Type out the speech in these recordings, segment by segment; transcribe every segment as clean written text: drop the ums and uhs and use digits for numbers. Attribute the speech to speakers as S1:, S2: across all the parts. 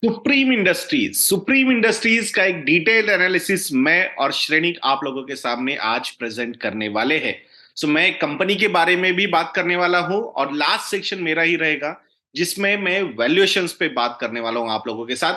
S1: Supreme Industries का एक detailed analysis मैं और श्रेणिक आप लोगों के सामने आज प्रेजेंट करने वाले हैं। मैं कंपनी के बारे में भी बात करने वाला हूं और लास्ट सेक्शन मेरा ही रहेगा जिसमें मैं वैल्यूएशंस पे बात करने वाला हूं आप लोगों के साथ।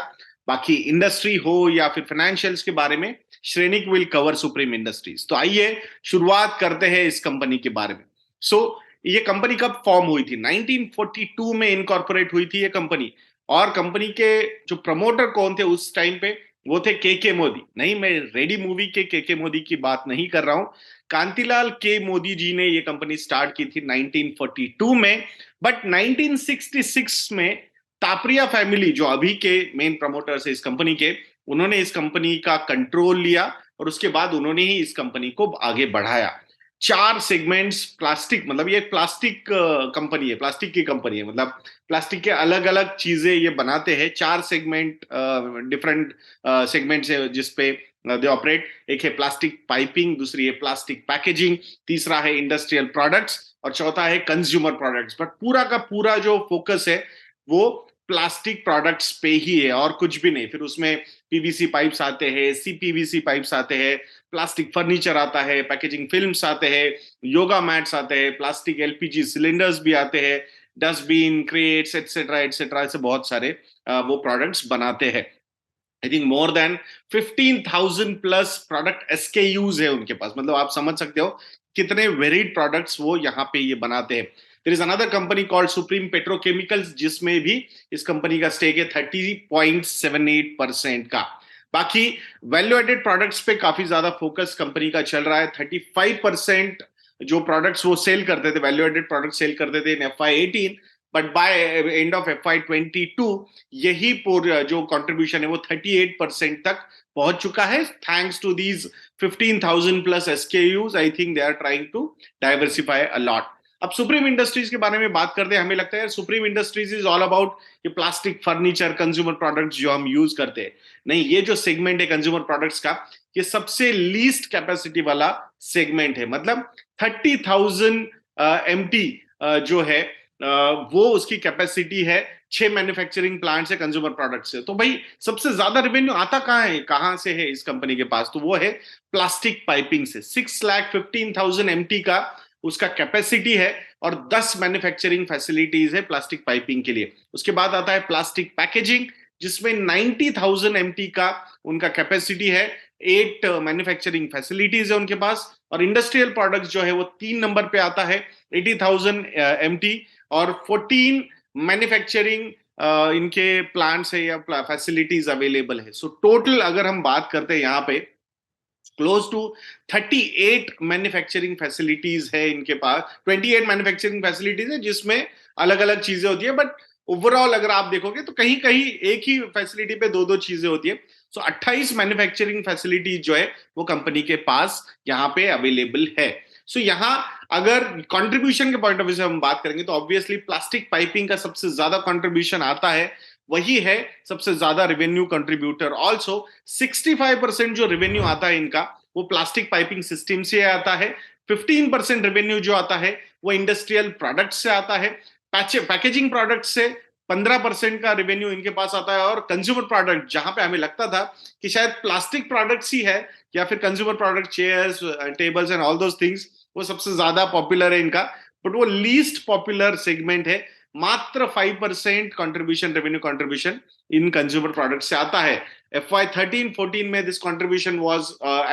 S1: बाकी इंडस्ट्री हो या फिर फाइनेंशियल्स के बारे में Shrenik will cover supreme industries. तो आइए शुरुआत करते हैं इस कंपनी के बारे में। सो ये कंपनी कब फॉर्म हुई थी? 1942 में इनकॉर्पोरेट हुई थी ये कंपनी। और कंपनी के जो प्रमोटर कौन थे उस टाइम पे? वो थे के मोदी। नहीं, मैं रेडी मूवी के मोदी की बात नहीं कर रहा हूं। कांतिलाल के मोदी जी ने ये कंपनी स्टार्ट की थी 1942 में। बट 1966 में तापरिया फैमिली, जो अभी के मेन प्रमोटर्स है इस कंपनी के, उन्होंने इस कंपनी का कंट्रोल लिया और उसके बाद उन्होंने ही इस कंपनी को आगे बढ़ाया। चार सेगमेंट्स प्लास्टिक, मतलब ये प्लास्टिक कंपनी है, प्लास्टिक की कंपनी है, मतलब प्लास्टिक के अलग अलग चीजें ये बनाते हैं। चार सेगमेंट, डिफरेंट सेगमेंट्स है जिसपे दे ऑपरेट। एक है प्लास्टिक पाइपिंग, दूसरी है प्लास्टिक पैकेजिंग, तीसरा है इंडस्ट्रियल प्रोडक्ट्स और चौथा है कंज्यूमर प्रोडक्ट्स। बट पूरा का पूरा जो फोकस है वो प्लास्टिक प्रोडक्ट्स पे ही है और कुछ भी नहीं। फिर उसमें पीवीसी पाइप्स आते हैं, सीपीवीसी पाइप्स आते हैं, प्लास्टिक फर्नीचर आता है, पैकेजिंग फिल्म्स आते हैं, योगा मैट्स आते हैं, प्लास्टिक एलपीजी सिलेंडर्स भी आते हैं, डस्टबिन, क्रेट्स, एटसेट्रा एटसेट्रा, ऐसे बहुत सारे वो प्रोडक्ट्स बनाते हैं। I think more than 15,000 plus product SKUs है उनके पास। मतलब आप समझ सकते हो कितने वेरिड प्रोडक्ट्स वो यहाँ पे ये बनाते हैं। There is another company called Supreme Petrochemicals, जिसमें भी इस कंपनी का स्टेक है 30.78% का। बाकी वैल्यू एडेड प्रोडक्ट्स पे काफी ज्यादा फोकस कंपनी का चल रहा है। 35% जो प्रोडक्ट्स वो सेल करते थे, वैल्यू एडेड प्रोडक्ट सेल करते थे इन FY18, but by end of FY22 यही जो कंट्रीब्यूशन है वो 38% तक पहुंच चुका है। Thanks to these 15,000 plus SKUs, I think they are trying to diversify a lot. अब सुप्रीम इंडस्ट्रीज के बारे में बात करते हैं। हमें लगता है Supreme Industries is all about ये प्लास्टिक फर्नीचर कंज्यूमर प्रोडक्ट्स जो हम यूज करते हैं। नहीं, ये जो सेगमेंट है कंज्यूमर प्रोडक्ट्स का, ये सबसे लीस्ट कैपेसिटी वाला सेगमेंट है। मतलब 30,000 MT जो है वो उसकी कैपेसिटी है। 6 मैन्युफैक्चरिंग प्लांट है कंज्यूमर प्रोडक्ट से। तो भाई सबसे ज्यादा रेवेन्यू आता कहाँ है, कहां से है इस कंपनी के पास? तो वो है प्लास्टिक पाइपिंग से। 6,15,000 MT का उसका कैपेसिटी है और 10 मैन्युफैक्चरिंग फैसिलिटीज है प्लास्टिक पाइपिंग के लिए। उसके बाद आता है प्लास्टिक पैकेजिंग, जिसमें 90,000 MT का उनका कैपेसिटी है। 8 मैन्युफैक्चरिंग फैसिलिटीज है उनके पास। और इंडस्ट्रियल प्रोडक्ट्स जो है वो 3 नंबर पे आता है, 80,000 MT और 14 मैन्युफैक्चरिंग इनके प्लांट्स है या फैसिलिटीज अवेलेबल है। सो टोटल अगर हम बात करते हैं यहाँ पे क्लोज टू 38 मैन्युफैक्चरिंग फैसिलिटीज है इनके पास। 28 मैन्युफैक्चरिंग फैसिलिटीज है जिसमें अलग अलग चीजें होती है। बट ओवरऑल अगर आप देखोगे तो कहीं कहीं एक ही फैसिलिटी पे दो दो चीजें होती है। सो 28 मैन्युफैक्चरिंग फैसिलिटीज जो है वो कंपनी के पास यहाँ पे अवेलेबल है। सो यहाँ अगर कंट्रीब्यूशन के पॉइंट ऑफ व्यू से हम बात करेंगे तो ऑब्वियसली प्लास्टिक पाइपिंग का सबसे ज्यादा कंट्रीब्यूशन आता है। वही है सबसे ज्यादा रेवेन्यू कंट्रीब्यूटर। ऑल्सो 65% जो रेवेन्यू आता है इनका वो प्लास्टिक पाइपिंग सिस्टम से आता है। 15% रेवेन्यू जो आता है वो इंडस्ट्रियल प्रोडक्ट से आता है। पैकेजिंग प्रोडक्ट से 15% का रेवेन्यू इनके पास आता है। और कंज्यूमर प्रोडक्ट, जहां पे हमें लगता था कि शायद प्लास्टिक प्रोडक्ट्स ही है या फिर consumer product, chairs, tables and all those things, वो सबसे ज्यादा पॉपुलर है इनका। बट वो लीस्ट पॉपुलर सेगमेंट है। मात्र 5% contribution, revenue contribution in consumer product से आता है। FY13-14 में this contribution was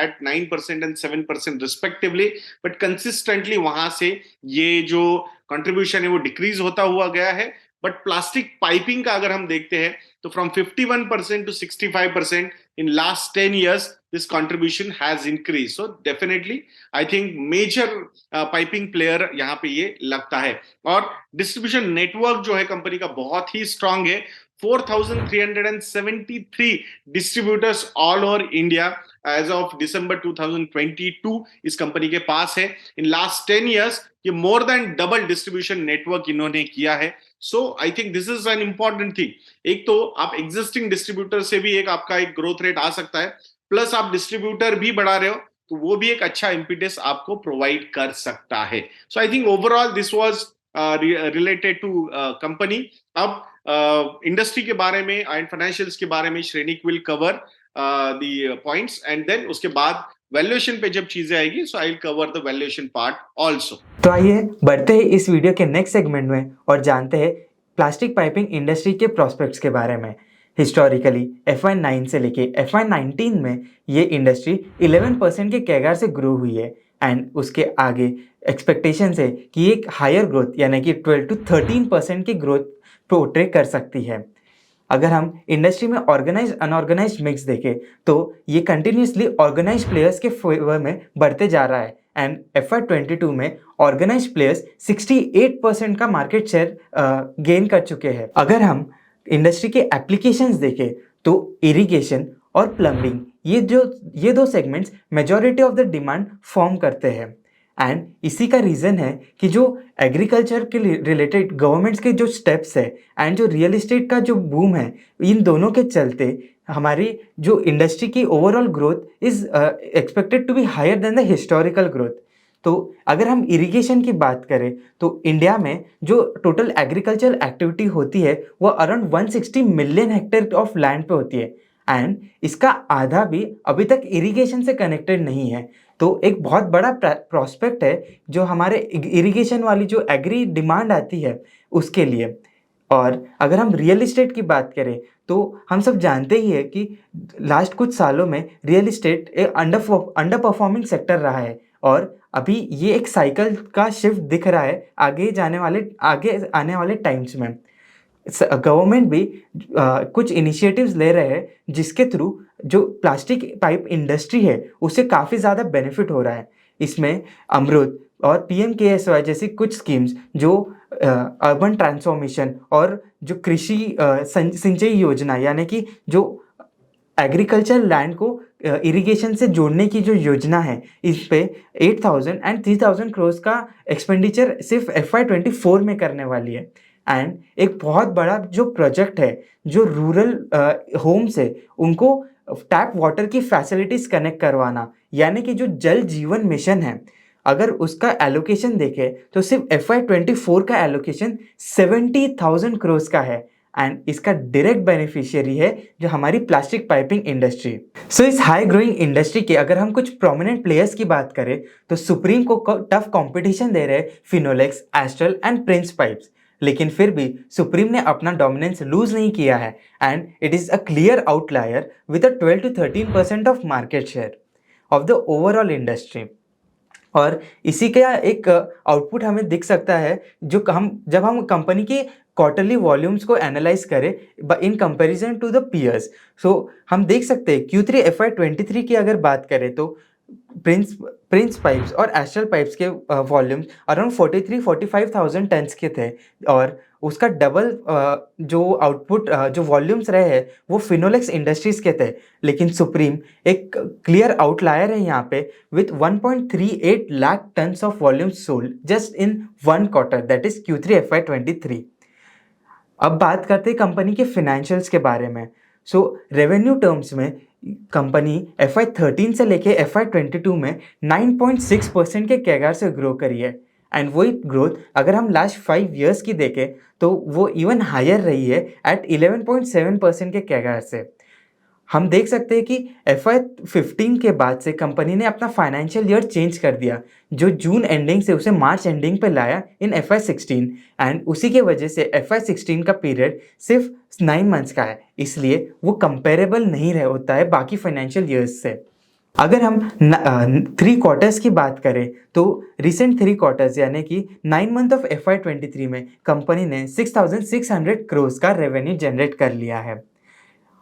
S1: at 9% and 7% respectively. But consistently वहां से ये जो कंट्रीब्यूशन है वो डिक्रीज होता हुआ गया है। बट प्लास्टिक पाइपिंग का अगर हम देखते हैं तो from 51% to 65% in last 10 years this contribution has increased. So definitely I think major piping player यहाँ पे ये लगता है। और डिस्ट्रीब्यूशन नेटवर्क जो है कंपनी का बहुत ही स्ट्रांग है। 4,373 distributors all over India as of December 2022 इस कंपनी के पास है। इन लास्ट 10 years ये more than double distribution network इन्होंने किया है। So I think this is an important thing. एक तो आप एग्जिस्टिंग डिस्ट्रीब्यूटर से भी एक आपका एक ग्रोथ रेट आ सकता है, प्लस आप डिस्ट्रीब्यूटर भी बढ़ा रहे हो तो वो भी एक अच्छा इम्पिटस आपको प्रोवाइड कर सकता है। So I think overall this was related to company. अब इंडस्ट्री के बारे में एंड फाइनेंशियल्स के बारे में Shrenik will cover the points, and then उसके बाद वैल्यूएशन पे जब चीजें आएगी so I will cover the valuation part also.
S2: तो आइए बढ़ते हैं इस वीडियो के नेक्स्ट सेगमेंट में और जानते हैं प्लास्टिक पाइपिंग इंडस्ट्री के प्रोस्पेक्ट्स के बारे में। हिस्टोरिकली FY9 से लेके FY19 में ये इंडस्ट्री 11% के कैगार से ग्रो हुई है एंड उसके आगे एक्सपेक्टेशन है कि एक हायर ग्रोथ यानी कि 12 to 13% की ग्रोथ पोर्ट्रे कर सकती है। अगर हम इंडस्ट्री में ऑर्गेनाइज अनऑर्गेनाइज मिक्स देखें तो ये कंटिन्यूसली ऑर्गेनाइज प्लेयर्स के फेवर में बढ़ते जा रहा है एंड FY22 में ऑर्गेनाइज प्लेयर्स 68% का मार्केट शेयर गेन कर चुके हैं। अगर हम इंडस्ट्री के एप्लीकेशंस देखें तो इरिगेशन और प्लम्बिंग ये दो segments majority of the demand form करते हैं एंड इसी का रीज़न है कि जो एग्रीकल्चर के रिलेटेड गवर्नमेंट्स के जो स्टेप्स है एंड जो रियल एस्टेट का जो बूम है, इन दोनों के चलते हमारी जो इंडस्ट्री की overall growth is expected to be higher than the historical growth. तो अगर हम इरिगेशन की बात करें तो इंडिया में जो टोटल एग्रीकल्चर एक्टिविटी होती है वो around 160 million hectare of land पे होती है एंड इसका आधा भी अभी तक इरिगेशन से कनेक्टेड नहीं है। तो एक बहुत बड़ा प्रॉस्पेक्ट है जो हमारे इरिगेशन वाली जो एग्री डिमांड आती है उसके लिए। और अगर हम रियल इस्टेट की बात करें तो हम सब जानते ही है कि लास्ट कुछ सालों में रियल इस्टेट एक अंडर परफॉर्मिंग सेक्टर रहा है और अभी ये एक साइकिल का शिफ्ट दिख रहा है आगे आने वाले टाइम्स में। गवर्नमेंट भी कुछ इनिशिएटिव्स ले रहे हैं जिसके थ्रू जो प्लास्टिक पाइप इंडस्ट्री है उससे काफ़ी ज़्यादा बेनिफिट हो रहा है। इसमें अमृत और PMKSY जैसी कुछ स्कीम्स जो अर्बन ट्रांसफॉर्मेशन और जो कृषि सिंचाई योजना यानी कि जो एग्रीकल्चर लैंड को इरिगेशन से जोड़ने की जो योजना है, इस पे 8,000 एंड 3,000 करोड़ का एक्सपेंडिचर सिर्फ FY24 में करने वाली है एंड एक बहुत बड़ा जो प्रोजेक्ट है जो रूरल होम्स है उनको टैप वाटर की फैसिलिटीज़ कनेक्ट करवाना यानी कि जो जल जीवन मिशन है, अगर उसका एलोकेशन देखें तो सिर्फ FY24 का एलोकेशन 70,000 करोड़ का है एंड इसका डायरेक्ट बेनिफिशियरी है जो हमारी प्लास्टिक पाइपिंग इंडस्ट्री। सो इस हाई ग्रोइंग इंडस्ट्री के अगर हम कुछ प्रोमिनेंट प्लेयर्स की बात करें तो सुप्रीम को टफ कंपटीशन दे रहे Finolex, astral and Prince pipes, लेकिन फिर भी सुप्रीम ने अपना डोमिनेंस लूज नहीं किया है and it is a clear outlier with a 12 to 13% of market share of the overall industry. और इसी का एक आउटपुट हमें दिख सकता है जो जब हम कंपनी की क्वार्टरली वॉल्यूम्स को एनालाइज करें in comparison to the peers. So हम देख सकते हैं Q3 FY23 की अगर बात करें तो प्रिंस पाइप्स और एस्ट्रल पाइप्स के वॉल्यूम्स अराउंड 43-45,000 टन्स के थे और उसका डबल जो आउटपुट जो वॉल्यूम्स रहे हैं वो फिनोलेक्स इंडस्ट्रीज़ के थे, लेकिन सुप्रीम एक क्लियर आउटलायर है यहाँ पे with 1.38 lakh tons of volumes sold just in one quarter, that is Q3 FY23। अब बात करते हैं कंपनी के फाइनेंशियल्स के बारे में। सो रेवेन्यू टर्म्स में कंपनी FY13 से लेके FY22 में 9.6% के कैगार से ग्रो करी है एंड वही ग्रोथ अगर हम लास्ट 5 इयर्स की देखें तो वो इवन हायर रही है एट 11.7% के कैगार से। हम देख सकते हैं कि FY15 के बाद से कंपनी ने अपना फाइनेंशियल ईयर चेंज कर दिया, जो जून एंडिंग से उसे मार्च एंडिंग पे लाया इन FY16 एंड उसी के वजह से FY16 का पीरियड सिर्फ 9 मंथ्स का है, इसलिए वो कंपेरेबल नहीं रह होता है बाकी फाइनेंशियल ईयर्स से। अगर हम 3 क्वार्टर्स की बात करें तो रिसेंट 3 क्वार्टर्स यानी कि 9 मंथ ऑफ FY23 में कंपनी ने 6,600 करोड़ का रेवेन्यू जनरेट कर लिया है।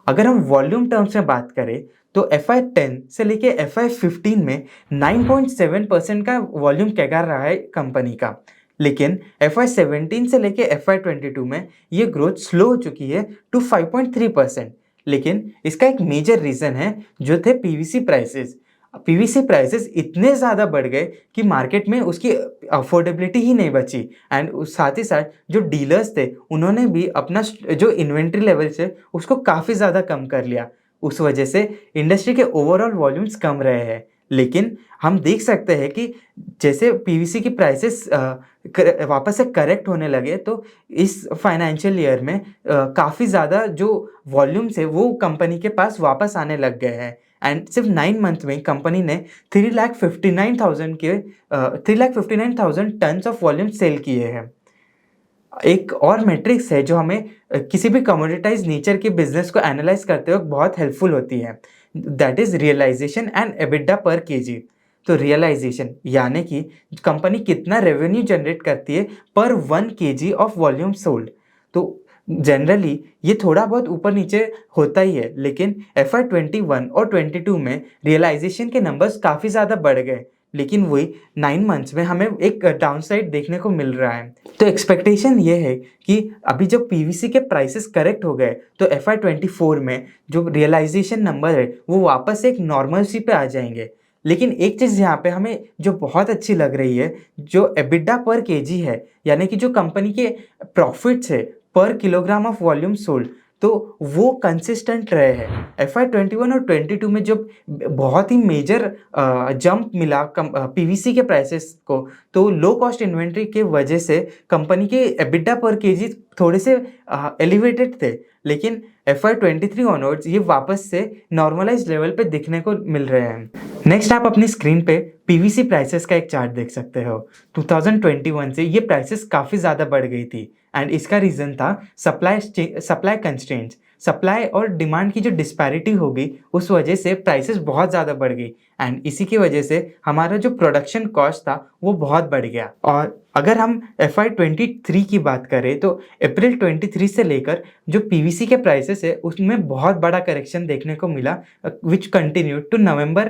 S2: अगर हम वॉल्यूम टर्म्स में बात करें तो FY10 से लेके FY15 में 9.7% का वॉल्यूम कैगार रहा है कंपनी का, लेकिन FY17 से लेके FY22 में ये ग्रोथ स्लो हो चुकी है टू 5.3%। लेकिन इसका एक मेजर रीज़न है जो थे PVC प्राइसेस इतने ज़्यादा बढ़ गए कि मार्केट में उसकी अफोर्डेबिलिटी ही नहीं बची एंड साथ ही साथ जो डीलर्स थे उन्होंने भी अपना जो इन्वेंट्री लेवल से उसको काफ़ी ज़्यादा कम कर लिया। उस वजह से इंडस्ट्री के ओवरऑल वॉल्यूम्स कम रहे हैं, लेकिन हम देख सकते हैं कि जैसे PVC की प्राइसेस वापस से करेक्ट होने लगे, तो इस फाइनेंशियल ईयर में काफ़ी ज़्यादा जो वॉल्यूम्स है वो कंपनी के पास वापस आने लग गए हैं। एंड सिर्फ 9 मंथ में कंपनी ने 3,59,000 टन्स ऑफ वॉल्यूम सेल किए हैं। एक और मैट्रिक्स है जो हमें किसी भी कमोडिटाइज़ नेचर के बिज़नेस को एनालाइज़ करते वक़्त बहुत हेल्पफुल होती है। That is realisation and EBITDA per kg. तो रियलाइज़ेशन यानी कि कंपनी कितना रेवेन्यू जनरेट करती है पर 1 केजी ऑफ वॉल्यूम सोल्ड। तो जनरली ये थोड़ा बहुत ऊपर-नीचे होता ही है, लेकिन एफआई 21 और 22 में रियलाइज़ेशन के नंबर्स काफ़ी ज़्यादा बढ़ गए। लेकिन वही 9 मंथ्स में हमें एक डाउनसाइड देखने को मिल रहा है। तो एक्सपेक्टेशन ये है कि अभी जब पीवीसी के प्राइसेस करेक्ट हो गए, तो एफआई 24 में जो रियलाइज़ेशन नंबर है वो वापस एक नॉर्मलसी पे आ जाएँगे। लेकिन एक चीज़ यहाँ पे हमें जो बहुत अच्छी लग रही है, जो एबिटा पर केजी है, यानी कि जो कंपनी के प्रॉफिट्स है पर किलोग्राम ऑफ वॉल्यूम सोल्ड, तो वो कंसिस्टेंट रहे हैं। एफआई 21 और 22 में जब बहुत ही मेजर जंप मिला पीवीसी के प्राइसेस को, तो लो कॉस्ट इन्वेंट्री के वजह से कंपनी के एबिटा पर केजी थोड़े से एलिवेटेड थे। लेकिन एफआई 23 ऑनवर्ड्स ये वापस से नॉर्मलाइज्ड लेवल पे दिखने को मिल रहे हैं। नेक्स्ट आप अपनी स्क्रीन पे पीवीसी प्राइसेस का एक चार्ट देख सकते हो। 2021 से ये प्राइसेस काफ़ी ज़्यादा बढ़ गई थी एंड इसका रीज़न था सप्लाई कंस्ट्रेंट्स। सप्लाई और डिमांड की जो डिस्पैरिटी हो गई, उस वजह से प्राइसेस बहुत ज़्यादा बढ़ गई एंड इसी की वजह से हमारा जो प्रोडक्शन कॉस्ट था वो बहुत बढ़ गया। और अगर हम एफआई 23 की बात करें, तो अप्रैल 23 से लेकर जो पीवीसी के प्राइसेस है उसमें बहुत बड़ा करेक्शन देखने को मिला, विच कंटिन्यूड टू नवंबर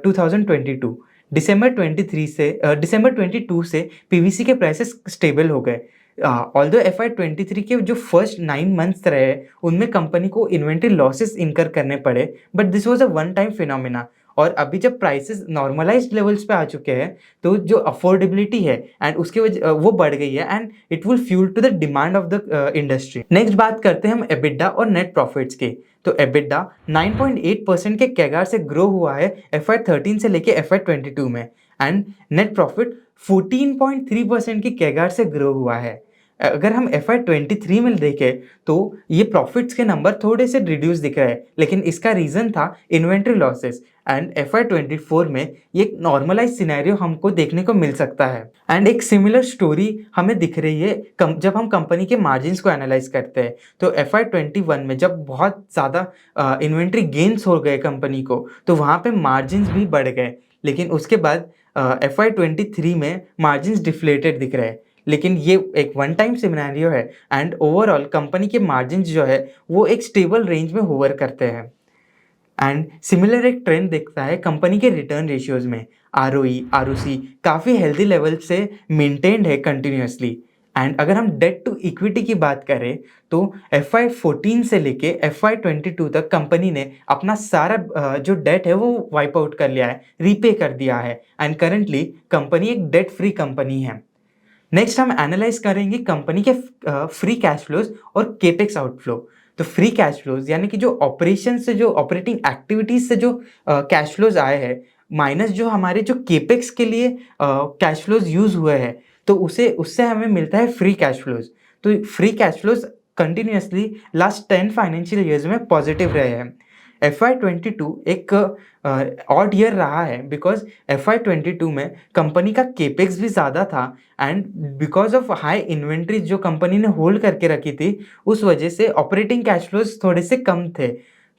S2: 2022। दिसंबर 22 से पीवीसी के प्राइसेस स्टेबल हो गए। ऑल्दो एफआई 23 के जो फर्स्ट 9 मंथ्स रहे, उनमें कंपनी को इन्वेंटरी लॉसेस इनकर करने पड़े, but this was a one time phenomena. और अभी जब प्राइसेस नॉर्मलाइज्ड लेवल्स पे आ चुके हैं, तो जो अफोर्डेबिलिटी है एंड उसकी वजह वो बढ़ गई है and it will fuel to the demand of the industry. Next बात करते हैं हम एबिटा और नेट प्रॉफिट्स की। तो एबिटा 9.8% के कैगार से ग्रो हुआ है एफआई 13 से लेके एफआई 22 में एंड नेट प्रॉफिट 14.3% की कैगार से ग्रो हुआ है। अगर हम एफआई 23 में देखें, तो ये प्रॉफिट्स के नंबर थोड़े से रिड्यूस दिख रहे हैं, लेकिन इसका रीज़न था इन्वेंट्री लॉसेस एंड एफआई 24 में ये नॉर्मलाइज सिनेरियो हमको देखने को मिल सकता है। एंड एक सिमिलर स्टोरी हमें दिख रही है जब हम कंपनी के मार्जिन्स को एनालाइज करते हैं। तो एफआई 21 में जब बहुत ज़्यादा इन्वेंट्री गेन्स हो गए कंपनी को, तो वहाँ पे मार्जिन्स भी बढ़ गए, लेकिन उसके बाद एफआई 23 में मार्जिन्स डिफ्लेटेड दिख रहे हैं। लेकिन ये एक वन टाइम सिनेरियो है एंड ओवरऑल कंपनी के मार्जिन्स जो है वो एक स्टेबल रेंज में होवर करते हैं। एंड सिमिलर एक ट्रेंड दिखता है कंपनी के रिटर्न रेशियोज में। आरओई, आरओसी काफ़ी हेल्दी लेवल से मेंटेन्ड है कंटिन्यूसली। एंड अगर हम डेट टू इक्विटी की बात करें, तो एफआई 14 से लेके एफआई 22 तक कंपनी ने अपना सारा जो डेट है वो वाइप आउट कर लिया है, रीपे कर दिया है एंड करेंटली कंपनी एक डेट फ्री कंपनी है। नेक्स्ट हम एनालाइज करेंगे कंपनी के फ्री कैश फ्लोज और केपेक्स आउटफ्लो। तो फ्री कैश फ्लोज यानी कि जो ऑपरेशन से, जो ऑपरेटिंग एक्टिविटीज से जो कैश फ्लोज आए हैं, माइनस जो हमारे जो केपेक्स के लिए कैश फ्लोज यूज हुए हैं, तो उससे हमें मिलता है फ्री कैश फ्लोज। तो free cash flows continuously last 10 financial years में पॉजिटिव रहे हैं। एफआई 22 एक ऑड ईयर रहा है बिकॉज एफआई 22 में कंपनी का केपेक्स भी ज़्यादा था and because of high inventory जो कंपनी ने होल्ड करके रखी थी, उस वजह से ऑपरेटिंग कैश फ्लोज थोड़े से कम थे।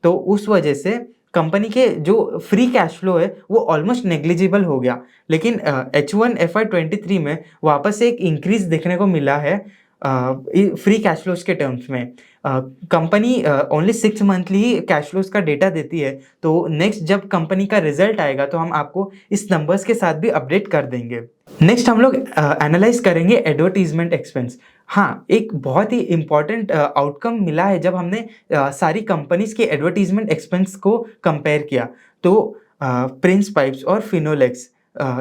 S2: तो उस वजह से कंपनी के जो फ्री कैश फ्लो है वो ऑलमोस्ट नेग्लिजिबल हो गया। लेकिन H1 एफआई 23 में वापस से एक इंक्रीज देखने को मिला है फ्री कैश फ्लोज के टर्म्स में। कंपनी ओनली 6 मंथली ही कैश फ्लोज का डेटा देती है, तो नेक्स्ट जब कंपनी का रिजल्ट आएगा तो हम आपको इस नंबर्स के साथ भी अपडेट कर देंगे। नेक्स्ट हम लोग एनालाइज करेंगे एडवर्टीजमेंट एक्सपेंस। हाँ, एक बहुत ही इम्पॉर्टेंट आउटकम मिला है जब हमने सारी कंपनीज के एडवर्टीजमेंट एक्सपेंस को कंपेयर किया। तो प्रिंस पाइप्स और फिनोलेक्स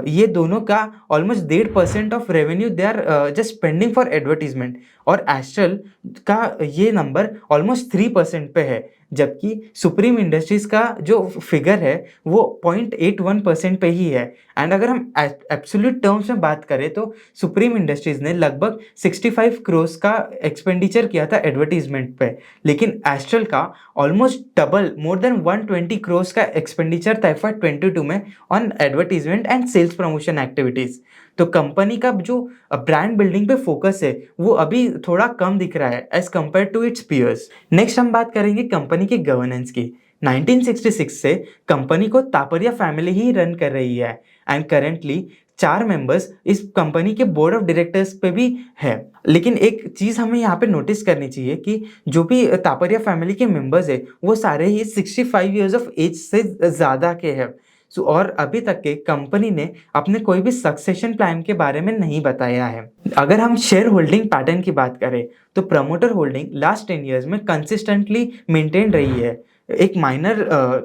S2: ये दोनों का almost 1.5% of revenue they are just spending for advertisement, और एस्ट्रल का ये नंबर ऑलमोस्ट 3% पे है, जबकि सुप्रीम इंडस्ट्रीज का जो फिगर है वो 0.81% पे ही है। एंड अगर हम एब्सोल्यूट टर्म्स में बात करें तो सुप्रीम इंडस्ट्रीज ने लगभग 65 करोड़ का एक्सपेंडिचर किया था एडवर्टीजमेंट पे, लेकिन एस्ट्रल का almost double, more than 120 crore का एक्सपेंडिचर था FY22 में on advertisement and sales promotion activities. तो कंपनी का जो ब्रांड बिल्डिंग पे फोकस है वो अभी थोड़ा कम दिख रहा है as compare to its peers. Next हम बात करेंगे कंपनी के गवर्नेंस की। 1966 से कंपनी को तापरिया फैमिली ही रन कर रही है एंड करेंटली 4 मेंबर्स इस कंपनी के बोर्ड ऑफ डायरेक्टर्स पे भी है। लेकिन एक चीज़ हमें यहाँ पे नोटिस करनी चाहिए कि जो भी तापरिया फैमिली के मेंबर्स है वो सारे ही 65 ईयर्स ऑफ एज से ज़्यादा के हैं। और अभी तक के कंपनी ने अपने कोई भी सक्सेशन प्लान के बारे में नहीं बताया है। अगर हम शेयर होल्डिंग पैटर्न की बात करें तो प्रमोटर होल्डिंग लास्ट 10 ईयर्स में कंसिस्टेंटली मेंटेन रही है। एक माइनर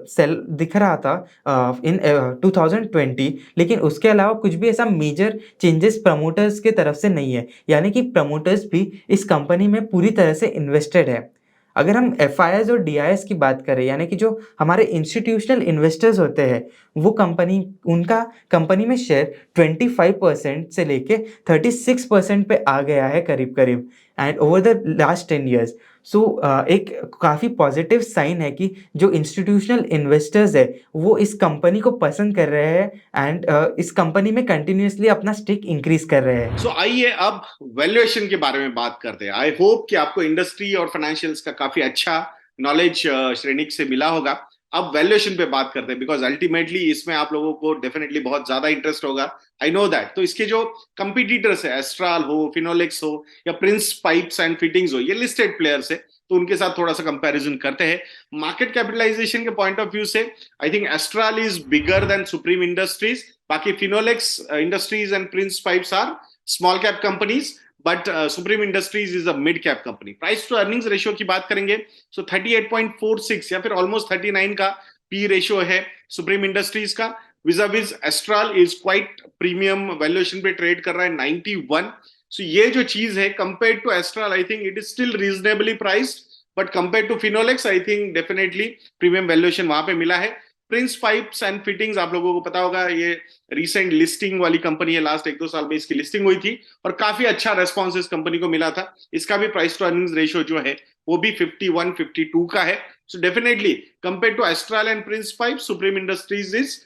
S2: सेल दिख रहा था इन 2020, लेकिन उसके अलावा कुछ भी ऐसा मेजर चेंजेस प्रमोटर्स के तरफ से नहीं है, यानी कि प्रमोटर्स भी इस कंपनी में पूरी तरह से इन्वेस्टेड है। अगर हम FIIs और DIs की बात करें, यानी कि जो हमारे इंस्टीट्यूशनल इन्वेस्टर्स होते हैं, वो उनका कंपनी में शेयर 25% से लेके 36% पे आ गया है करीब करीब and over the last 10 years. So एक काफ़ी पॉजिटिव साइन है कि जो इंस्टीट्यूशनल इन्वेस्टर्स है वो इस कंपनी को पसंद कर रहे हैं एंड इस कंपनी में कंटिन्यूसली अपना स्टेक इंक्रीज कर रहे हैं।
S1: सो आइए अब वैल्यूएशन के बारे में बात करते हैं। आई होप कि आपको इंडस्ट्री और फाइनेंशियल्स का काफी अच्छा नॉलेज श्रेणिक से मिला होगा। अब वैल्यूएशन पे बात करते हैं बिकॉज अल्टीमेटली इसमें आप लोगों को डेफिनेटली बहुत ज्यादा इंटरेस्ट होगा, आई नो दैट। तो इसके जो कंपटीटर्स है, एस्ट्रल हो, फिनोलेक्स हो या प्रिंस पाइप्स एंड फिटिंग्स हो, ये लिस्टेड प्लेयर्स है, तो उनके साथ थोड़ा सा कंपैरिजन करते हैं। मार्केट कैपिटलाइजेशन के पॉइंट ऑफ व्यू से I think Astral is bigger than Supreme Industries. बाकी Finolex Industries and Prince Pipes are small cap companies, but Supreme Industries is a mid cap company. Price to earnings ratio की बात करेंगे सो 38.46 या फिर almost 39 का P ratio है Supreme Industries का। Vis a vis Astral is quite premium valuation पे trade कर रहा है 91। सो ये जो चीज है compare to Astral I think it is still reasonably priced, but compare to Finolex I think definitely premium valuation वहां पे मिला है। प्रिंस पाइप्स एंड फिटिंग्स आप लोगों को पता होगा, ये रिसेंट लिस्टिंग वाली कंपनी है, लास्ट 1-2 साल में इसकी लिस्टिंग हुई थी और काफी अच्छा रेस्पॉन्स इस कंपनी को मिला था। इसका भी प्राइस टू अर्निंग्स रेशियो जो है वो भी 51-52 का है। So definitely compare to Astral and Prince Pipe, Supreme Industries is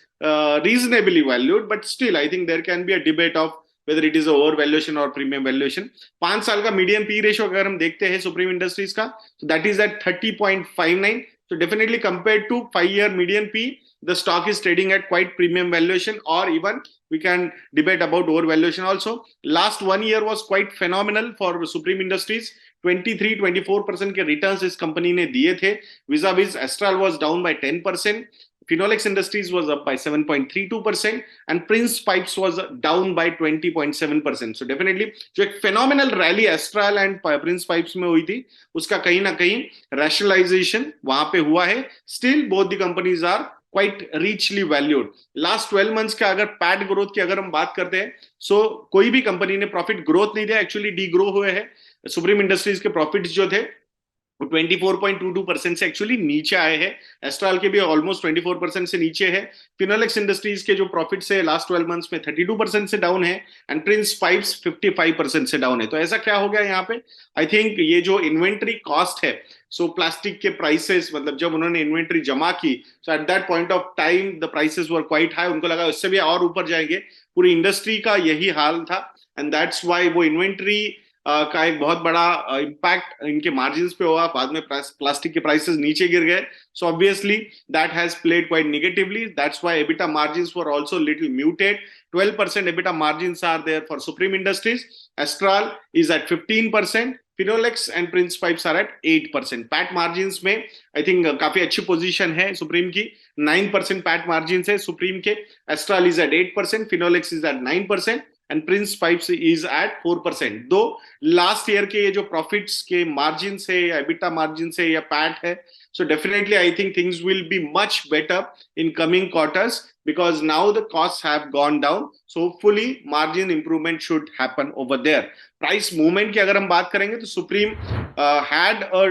S1: reasonably valued, but still I think there can be a debate of whether it is a over valuation or premium valuation। 5 साल का medium P ratio अगर हम देखते हैं supreme Industries का, so that is at 30.59। so definitely compared to 5-year median P, the stock is trading at quite premium valuation, or even we can debate about overvaluation also। last 1 year was quite phenomenal for Supreme Industries। 23-24% के returns इस company ने दिए थे। Vis a vis Astral was down by 10%, Finolex Industries was up by 7.32% and Prince Pipes was down by 20.7%। so definitely जो एक phenomenal rally Astral and Prince Pipes में हुई थी उसका कहीं ना कहीं rationalization वहां पे हुआ है। Still both the companies are quite richly valued। last 12 months का अगर पैट ग्रोथ की अगर हम बात करते हैं, सो कोई भी कंपनी ने प्रॉफिट ग्रोथ नहीं दिया, एक्चुअली डी ग्रो हुए हैं। सुप्रीम इंडस्ट्रीज के प्रॉफिट्स जो थे 24.22% से एक्चुअली नीचे आए हैं। एस्ट्रल के भी ऑलमोस्ट 24% से नीचे है। फिनोलेक्स इंडस्ट्रीज के जो प्रॉफिट्स है लास्ट 12 मंथ्स में 32% से डाउन है एंड प्रिंस पाइप्स 55% से डाउन है। तो ऐसा क्या हो गया यहाँ पे? आई थिंक ये जो इन्वेंट्री कॉस्ट है, सो प्लास्टिक के प्राइसेस, मतलब जब उन्होंने इन्वेंट्री जमा की, so at that point of time the prices were quite high. उनको लगा उससे भी और ऊपर जाएंगे, पूरी इंडस्ट्री का यही हाल था एंड दैट्स व्हाई वो इन्वेंट्री का एक बहुत बड़ा इम्पैक्ट इनके मार्जिन्स पे हुआ। बाद में प्लास्टिक के प्राइसेस नीचे गिर गए, so obviously that has played quite negatively. That's why EBITDA margins were also little muted. 12% EBITDA margins are there for Supreme Industries. Astral is at 15%, Finolex and Prince Pipes are at 8%। PAT margins में I think काफी अच्छी position है Supreme की। 9% PAT margins है Supreme के। Astral is at 8%, Finolex is at 9% and Prince Pipes is at 4%। दो last year के ये जो प्रॉफिट्स के मार्जिन है या एबिटा मार्जिन है या पैट है, So definitely I think things will be much better in coming quarters because now the costs have gone down. So hopefully margin improvement should happen over there. Price movement की अगर हम बात करेंगे तो Supreme had a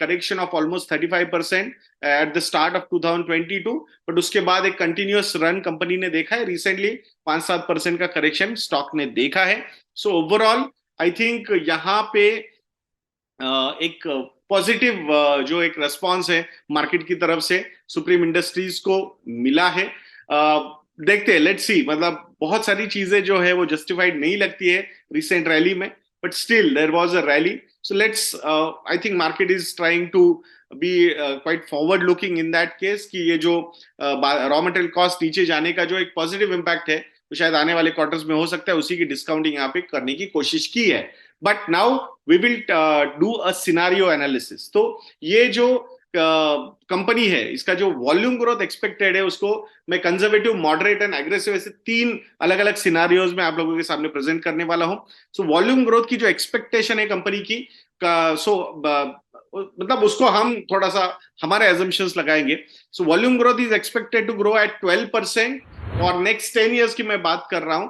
S1: correction of almost 35% at the start of 2022, but उसके बाद एक continuous run company ने देखा है recently 5-7% का correction stock ने देखा है. So overall I think यहाँ पे एक पॉजिटिव जो एक रेस्पॉन्स है मार्केट की तरफ से सुप्रीम इंडस्ट्रीज को मिला है. देखते हैं, लेट्स सी. मतलब बहुत सारी चीजें जो है वो जस्टिफाइड नहीं लगती है रिसेंट रैली में, but still there was a rally. So let's, I think market is trying to be quite forward looking in that case कि ये जो रॉ मटेरियल कॉस्ट नीचे जाने का जो एक पॉजिटिव इम्पैक्ट है तो शायद आने वाले क्वार्टर्स में हो सकता है, उसी की डिस्काउंटिंग यहाँ पे करने की कोशिश की है. But now we will do a scenario analysis. तो ये जो कंपनी है इसका जो वॉल्यूम ग्रोथ एक्सपेक्टेड है उसको मैं कंजर्वेटिव, मॉडरेट एंड एग्रेसिव ऐसे 3 अलग अलग सिनारियोज में आप लोगों के सामने प्रेजेंट करने वाला हूं. सो वॉल्यूम ग्रोथ की जो एक्सपेक्टेशन है कंपनी की मतलब उसको हम थोड़ा सा हमारे एजम्पशंस लगाएंगे. So volume growth is expected to grow at 12% और नेक्स्ट 10 इयर्स की मैं बात कर रहा हूं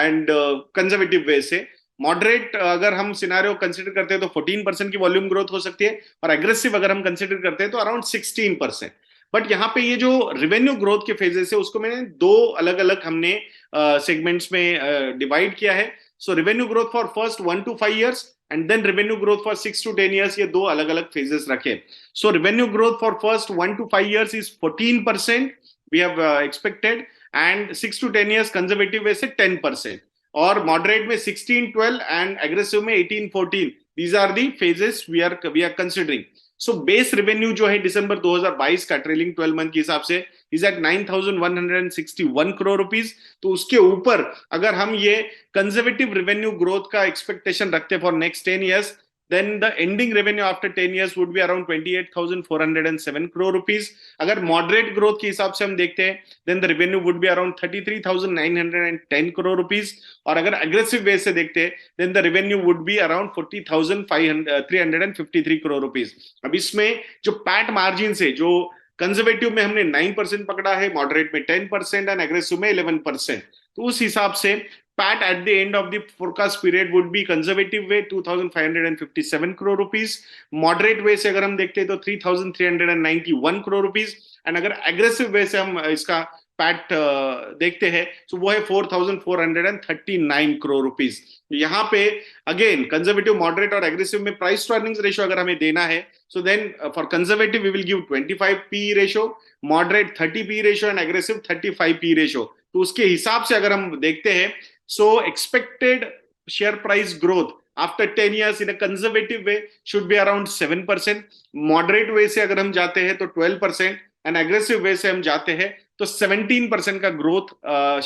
S1: एंड कंजर्वेटिव वे से. मॉडरेट अगर हम सिनारियो कंसिडर करते हैं तो 14% की वॉल्यूम ग्रोथ हो सकती है और एग्रेसिव अगर हम कंसिडर करते हैं तो अराउंड 16%. बट यहाँ पे ये जो रेवेन्यू ग्रोथ के फेजेस है उसको मैंने 2 अलग अलग हमने सेगमेंट्स में डिवाइड किया है. So revenue growth for first 1 to 5 years and then revenue growth for 6 to 10 years, ये 2 अलग अलग फेजेस रखे. So revenue growth for first 1 to 5 years is 14% we have expected and 6 to 10 years conservative way से 10% और moderate में 16, 12 and aggressive में 18, 14. These are the phases we are considering. So base revenue जो है दिसंबर 2022 का ट्रेलिंग 12 मंथ के हिसाब से इज एट 9,161 करोड़ रुपीज. तो उसके ऊपर अगर हम ये कंजर्वेटिव रेवेन्यू ग्रोथ का एक्सपेक्टेशन रखते for next 10 years, then the ending revenue after 10 years would be around 28,407 crore rupees. अगर moderate growth के हिसाब से हम देखते हैं then the revenue would be around 33,910 crore rupees. और अगर aggressive way से देखते हैं then the revenue would be around 40,353 crore rupees. अब इसमें जो PAT margins है, जो कंजर्वेटिव में हमने 9% पकड़ा है, मॉडरेट में 10% एंड एग्रेसिव में 11%. तो उस हिसाब से PAT at the end of the forecast period would be conservative way 2,557 crore rupees. Moderate way से अगर हम देखते हैं तो 3,391 crore rupees. एंड अगर aggressive way से हम इसका PAT देखते हैं तो वो है 4,439 crore rupees. यहाँ पे अगेन कंजर्वेटिव, मॉडरेट और एग्रेसिव में प्राइस टू अर्निंग्स रेशियो अगर हमें देना है so then for conservative we will give 25 PE ratio, moderate 30 PE ratio and aggressive 35 PE ratio. तो उसके हिसाब से अगर हम देखते हैं so expected share price growth after 10 years in a conservative way should be around 7%. moderate way से अगर हम जाते हैं तो 12% and aggressive way से हम जाते हैं तो 17% का growth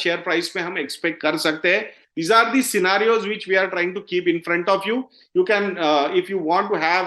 S1: share price में हम expect कर सकते हैं. These are the scenarios which we are trying to keep in front of you. You can if you want to have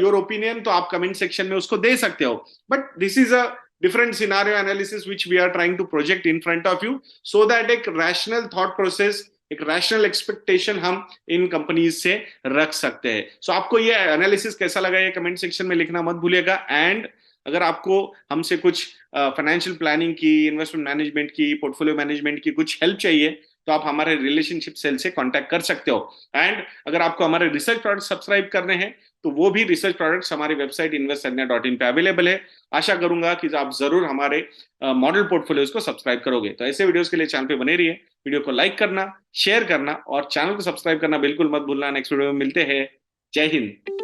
S1: your opinion तो आप comment section में उसको दे सकते हो. But this is a different scenario analysis which we are trying to project in front of you so that एक rational thought process, एक rational expectation हम इन companies से रख सकते हैं. So आपको ये एनालिसिस कैसा लगा ये कमेंट सेक्शन में लिखना मत भूलिएगा. एंड अगर आपको हमसे कुछ फाइनेंशियल प्लानिंग की, इन्वेस्टमेंट मैनेजमेंट की, पोर्टफोलियो मैनेजमेंट की कुछ हेल्प चाहिए तो आप हमारे रिलेशनशिप सेल से कांटेक्ट कर सकते हो. एंड अगर आपको हमारे रिसर्च प्रोडक्ट सब्सक्राइब करने हैं तो वो भी रिसर्च प्रोडक्ट्स हमारी वेबसाइट investsagna.in पे अवेलेबल है. आशा करूंगा कि आप जरूर हमारे मॉडल पोर्टफोलियोज को सब्सक्राइब करोगे. तो ऐसे वीडियोस के लिए चैनल पे बने रहिए. वीडियो को लाइक करना, शेयर करना और चैनल को सब्सक्राइब करना बिल्कुल मत भूलना. नेक्स्ट वीडियो में मिलते हैं. जय हिंद.